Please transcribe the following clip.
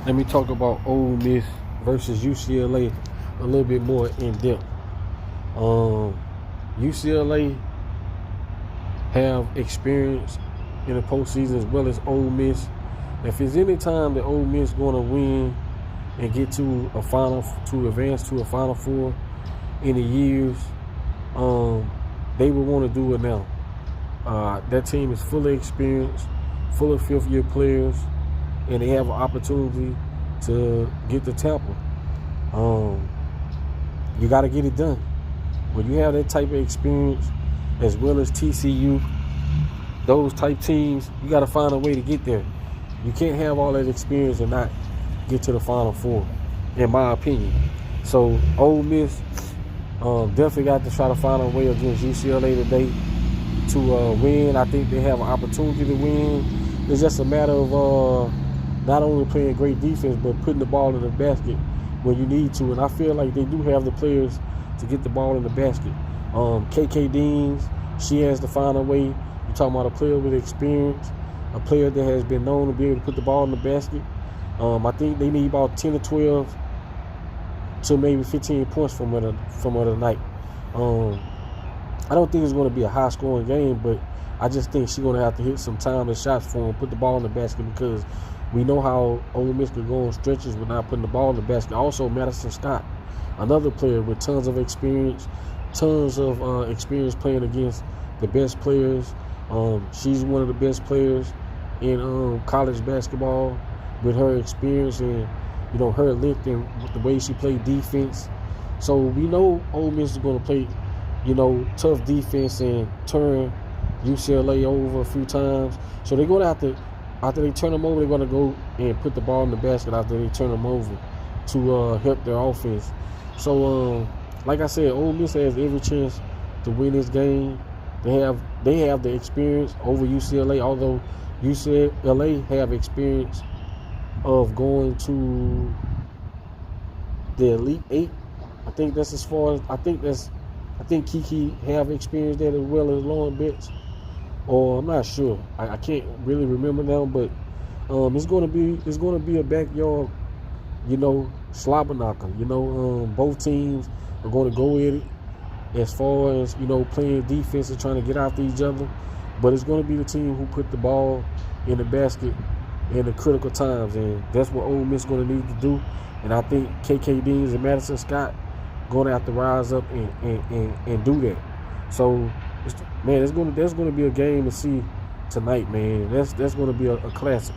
let me talk about Ole Miss versus UCLA a little bit more in depth. UCLA have experience in the postseason as well as Ole Miss. If there's any time that Ole Miss going to win and get to advance to a Final Four in the years, they would want to do it now. That team is full of experience, full of fifth-year players, and they have an opportunity to get to Tampa. You got to get it done. When you have that type of experience, as well as TCU, those type teams, you got to find a way to get there. You can't have all that experience and not get to the Final Four, in my opinion. So Ole Miss definitely got to try to find a way against UCLA today to win. I think they have an opportunity to win. It's just a matter of not only playing great defense, but putting the ball in the basket when you need to. And I feel like they do have the players to get the ball in the basket. KK Deans, she has to find a way. You're talking about a player with experience, a player that has been known to be able to put the ball in the basket. I think they need about 10 to 12 to maybe 15 points from her tonight. I don't think it's going to be a high-scoring game, but I just think she's going to have to hit some timeless shots for him, put the ball in the basket, because we know how Ole Miss can go on stretches without putting the ball in the basket. Also, Madison Scott, another player with tons of experience, playing against the best players. She's one of the best players in college basketball with her experience and, her lift and the way she played defense. So we know Ole Miss is going to play, tough defense and turn UCLA over a few times. So they're going to have to, after they turn them over, they're going to go and put the ball in the basket after they turn them over to help their offense. So, like I said, Ole Miss has every chance to win this game. They have the experience over UCLA, although UCLA have experience of going to the Elite Eight. I think that's as far as I think Kiki have experience there as well as Lauren Betts. Or I'm not sure. I can't really remember now, but it's gonna be a backyard, slobber knocker. Both teams are gonna go at it as far as, playing defense and trying to get after each other. But it's gonna be the team who put the ball in the basket in the critical times, and that's what Ole Miss is gonna need to do. And I think KK Deans and Madison Scott gonna have to rise up and do that. So, man, there's gonna be a game to see tonight, man. That's gonna be a classic.